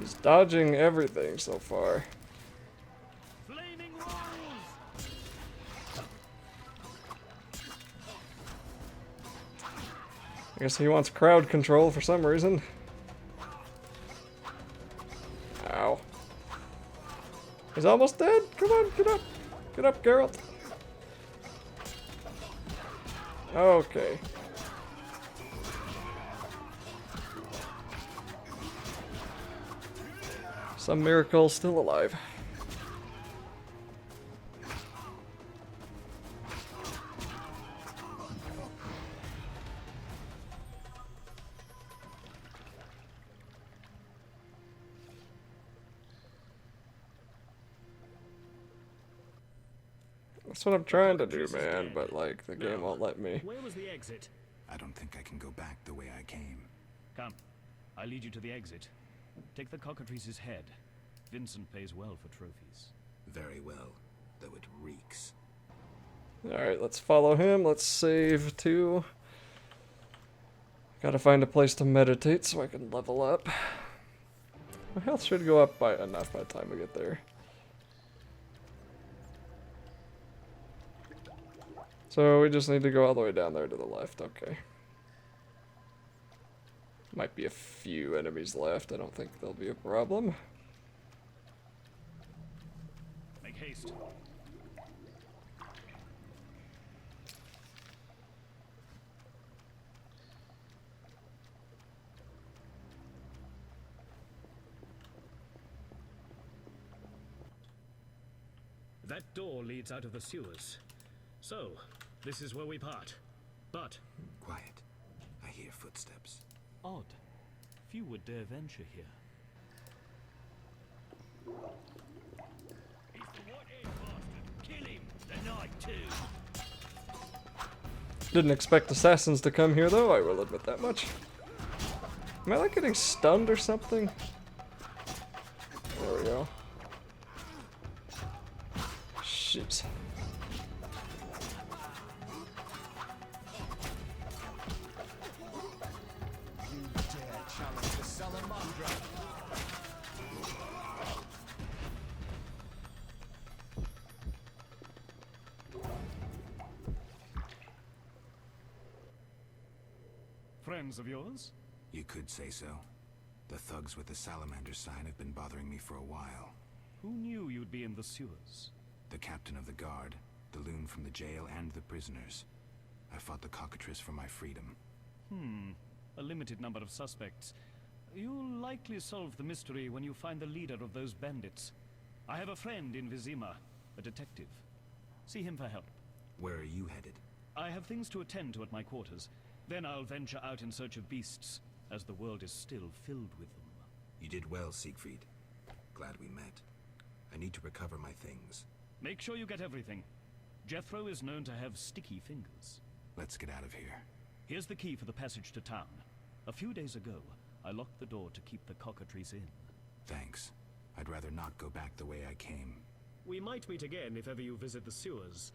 He's dodging everything so far. Flaming walls. I guess he wants crowd control for some reason. Ow. He's almost dead. Come on, get up. Get up, Geralt. Okay. Some miracle, still alive. That's what I'm trying to do, man, but like the game won't let me. Where was the exit? I don't think I can go back the way I came. Come, I lead you to the exit. Take the cockatrice's head. Vincent pays well for trophies. Very well, though it reeks. Alright, let's follow him. Let's save too. Gotta find a place to meditate so I can level up. My health should go up by enough by the time we get there. So we just need to go all the way down there to the left, okay. Might be a few enemies left, I don't think there'll be a problem. Make haste. That door leads out of the sewers. So, this is where we part. But Quiet. I hear footsteps. odd. Few would dare venture here. He's the white-haired bastard. Kill him. The night too. Didn't expect assassins to come here though, I will admit that much. Am I like getting stunned or something? There we go. Jeez. Friends of yours? You could say so. The thugs with the salamander sign have been bothering me for a while. Who knew you'd be in the sewers? The captain of the guard, the loon from the jail, and the prisoners. I fought the cockatrice for my freedom. A limited number of suspects. You'll likely solve the mystery when you find the leader of those bandits. I have a friend in Vizima, a detective. See him for help. Where are you headed? I have things to attend to at my quarters. Then I'll venture out in search of beasts, as the world is still filled with them. You did well, Siegfried. Glad we met. I need to recover my things. Make sure you get everything. Jethro is known to have sticky fingers. Let's get out of here. Here's the key for the passage to town. A few days ago, I locked the door to keep the cockatrice in. Thanks. I'd rather not go back the way I came. We might meet again if ever you visit the sewers.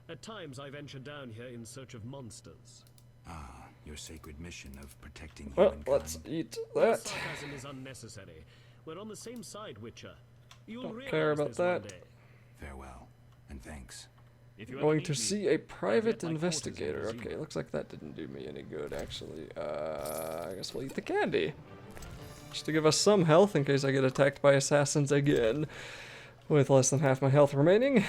At times I venture down here in search of monsters. Ah, your sacred mission of protecting Well, humankind. let's eat Your that. sarcasm is unnecessary. We're on the same side, Witcher. You'll Don't realize care about this one that. day. Farewell, and thanks. If you ever Going need to me, see a private at my quarters in investigator. Vizima. Okay, looks like that didn't do me any good, actually. I guess we'll eat the candy. Just to give us some health in case I get attacked by assassins again. With less than half my health remaining.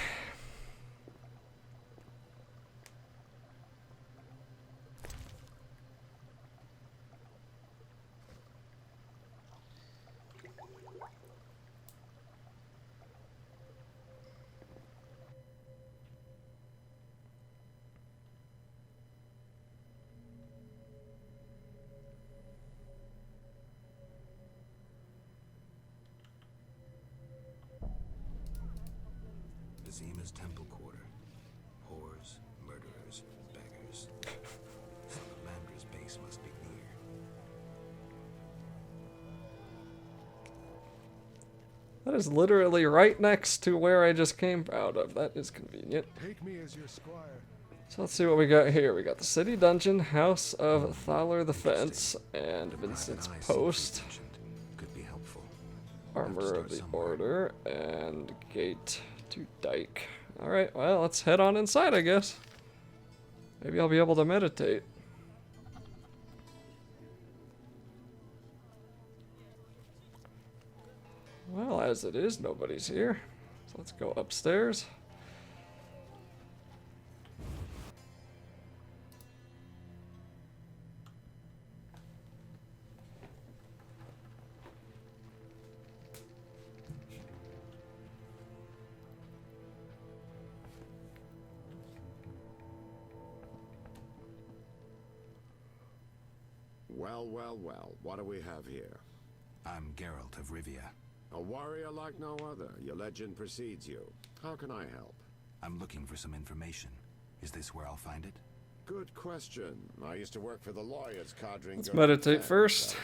Vizima's temple quarter. Whores, murderers, beggars. Salamandra's base must be near. That is literally right next to where I just came out of. That is convenient. Take me as your squire. So let's see what we got here. We got the city dungeon, House of Thaler the Fence, and Vincent's An eye Post. Siegfried mentioned could be helpful. Armor of the Order, and Gate to Dike. Alright, well, let's head on inside, I guess. Maybe I'll be able to meditate. Well, as it is, nobody's here. So let's go upstairs. Well, well, well, what do we have here? I'm Geralt of Rivia. A warrior like no other. Your legend precedes you. How can I help? I'm looking for some information. Is this where I'll find it? Good question. I used to work for the lawyers cadre. Let's meditate first.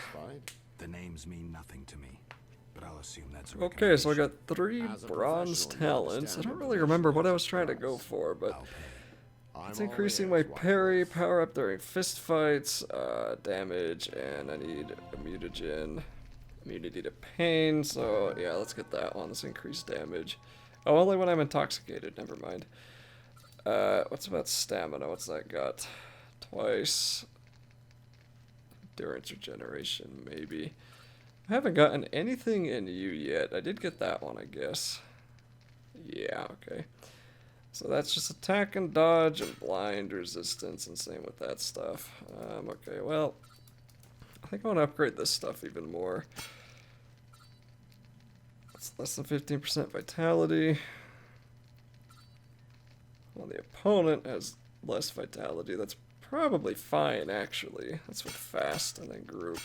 The names mean nothing to me, but I'll assume that's a Okay, so I got recommendation. 3 As a bronze professional, you talents. I understand don't the really remember what I was professional trying to go price. for, but I'll pay. I'm it's all increasing ears, my White parry, Wolf. power up during fist fights, damage, and I need a mutagen. Immunity to pain, so yeah, let's get that one. Let's increase damage. Oh, only when I'm intoxicated, never mind. What's about stamina? What's that got? Twice. Endurance regeneration, maybe. I haven't gotten anything in you yet. I did get that one, I guess. Yeah, okay. So that's just attack and dodge and blind resistance, and same with that stuff. Okay, well, I think I want to upgrade this stuff even more. It's less than 15% vitality. Well, the opponent has less vitality. That's probably fine, actually. That's with fast and then group.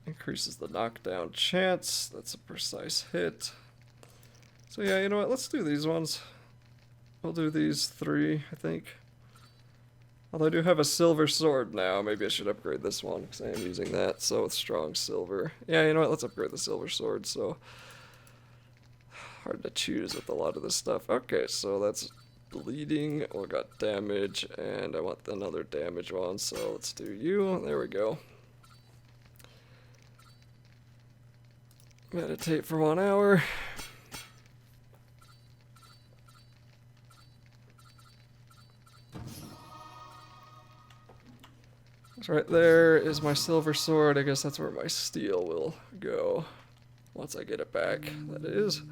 Increases the knockdown chance. That's a precise hit. So yeah, you know what? Let's do these ones. We'll do these 3, I think. Although I do have a silver sword now. Maybe I should upgrade this one because I am using that. So it's strong silver. Yeah, you know what? Let's upgrade the silver sword. So hard to choose with a lot of this stuff. Okay, so that's bleeding. We got damage, and I want another damage one. So let's do you. There we go. Meditate for 1 hour. So right there is my silver sword. I guess that's where my steel will go. Once I get it back, that is.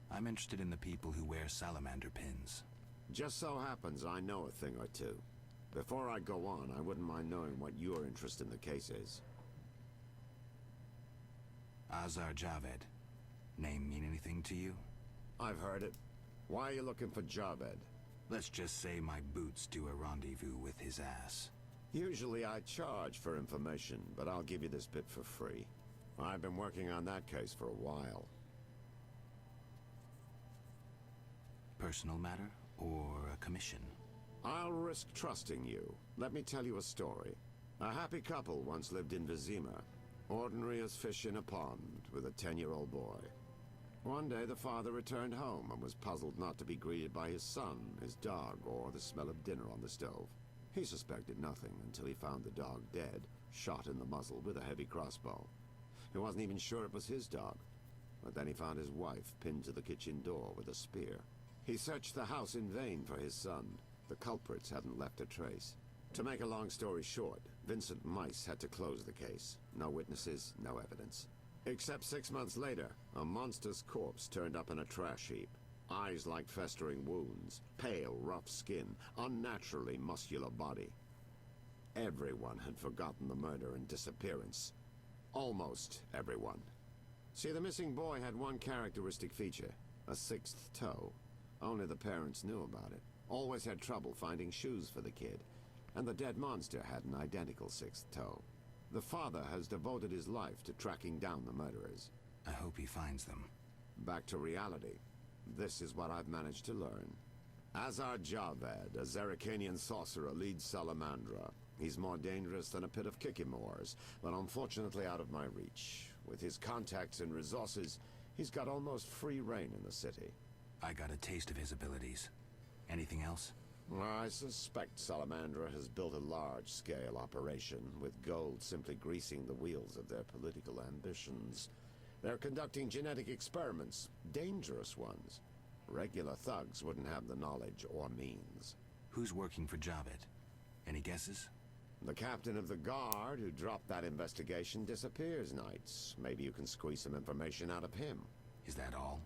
I'm interested in the people who wear salamander pins. Just so happens I know a thing or two. Before I go on, I wouldn't mind knowing what your interest in the case is. Azar Javed. Name mean anything to you? I've heard it. Why are you looking for Javed? Let's just say my boots do a rendezvous with his ass. Usually I charge for information, but I'll give you this bit for free. I've been working on that case for a while. Personal matter or a commission? I'll risk trusting you. Let me tell you a story. A happy couple once lived in Vizima, ordinary as fish in a pond, with a 10-year-old boy. One day the father returned home and was puzzled not to be greeted by his son, his dog, or the smell of dinner on the stove. He suspected nothing until he found the dog dead, shot in the muzzle with a heavy crossbow. He wasn't even sure it was his dog, but then he found his wife pinned to the kitchen door with a spear. He searched the house in vain for his son. The culprits hadn't left a trace. To make a long story short, Vincent Mice had to close the case. No witnesses, no evidence. Except 6 months later, a monster's corpse turned up in a trash heap. Eyes like festering wounds, pale, rough skin, unnaturally muscular body. Everyone had forgotten the murder and disappearance. Almost everyone. See, the missing boy had one characteristic feature, a 6th toe. Only the parents knew about it. Always had trouble finding shoes for the kid. And the dead monster had an identical 6th toe. The father has devoted his life to tracking down the murderers. I hope he finds them. Back to reality. this is what I've managed to learn. Azar Javed, a Zerrikanian sorcerer, leads Salamandra. He's more dangerous than a pit of Kikimors, but unfortunately out of my reach. With his contacts and resources, he's got almost free reign in the city. I got a taste of his abilities. Anything else? I suspect Salamandra has built a large-scale operation, with gold simply greasing the wheels of their political ambitions. They're conducting genetic experiments, dangerous ones. Regular thugs wouldn't have the knowledge or means. Who's working for Javed? Any guesses? The captain of the guard who dropped that investigation disappears nights. Maybe you can squeeze some information out of him. Is that all?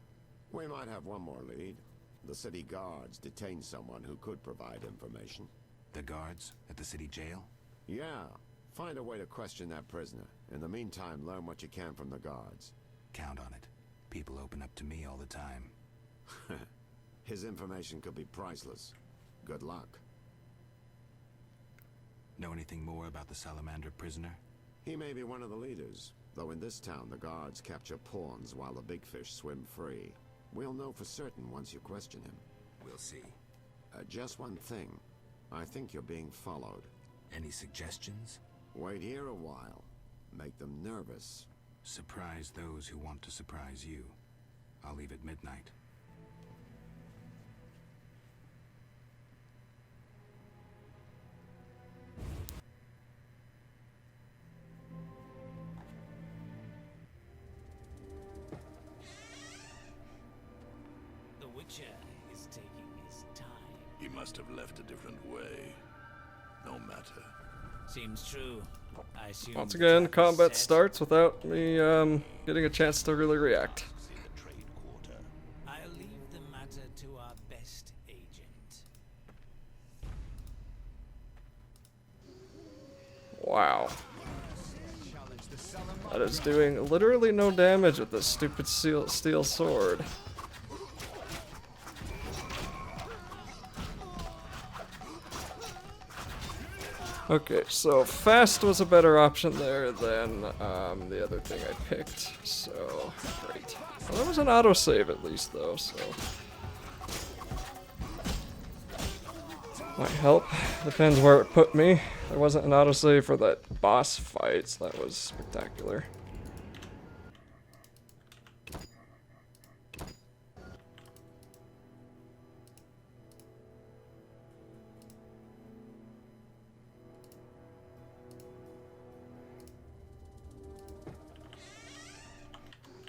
We might have one more lead. The city guards detained someone who could provide information. The guards at the city jail? Yeah. Find a way to question that prisoner. In the meantime, learn what you can from the guards. Count on it. People open up to me all the time. His information could be priceless. Good luck. Know anything more about the Salamander prisoner? He may be one of the leaders, though in this town the guards capture pawns while the big fish swim free. We'll know for certain once you question him. We'll see. Just one thing. I think you're being followed. Any suggestions? Wait here a while. Make them nervous. Surprise those who want to surprise you. I'll leave at midnight. The Witcher is taking his time. He must have left a different way. No matter. Seems true. I assume Once the again, trap is combat set. starts without me getting a chance to really react. See the trade quarter. I'll leave the matter to our best agent. Wow. That is doing literally no damage with this stupid steel sword. Okay, so fast was a better option there than the other thing I picked, so great. Well, that was an autosave at least though, so might help. Depends where it put me. There wasn't an autosave for that boss fight, so that was spectacular.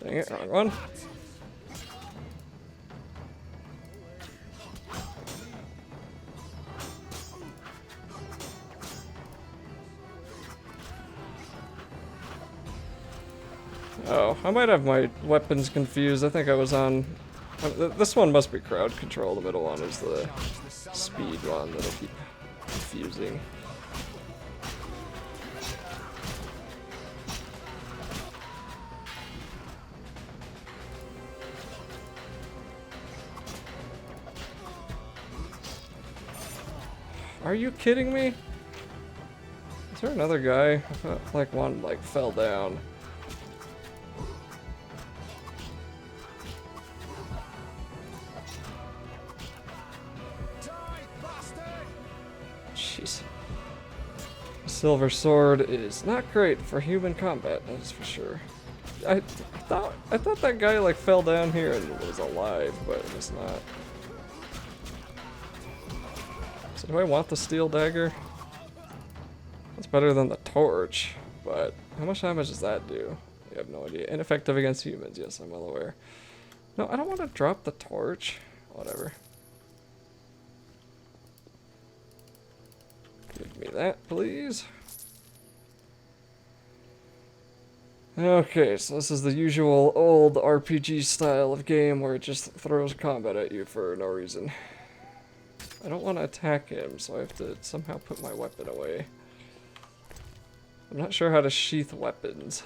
Dang it, wrong one. Oh, I might have my weapons confused. I think I was on... This one must be crowd control. The middle one is the speed one that I keep confusing. Are you kidding me? Is there another guy? I felt like one fell down. Jeez. Silver sword is not great for human combat, that is for sure. I thought that guy fell down here and was alive, but it was not. So do I want the steel dagger? That's better than the torch, but how much damage does that do? I have no idea. Ineffective against humans, yes, I'm well aware. No, I don't want to drop the torch. Whatever. Give me that, please. Okay, so this is the usual old RPG style of game where it just throws combat at you for no reason. I don't want to attack him, so I have to somehow put my weapon away. I'm not sure how to sheath weapons.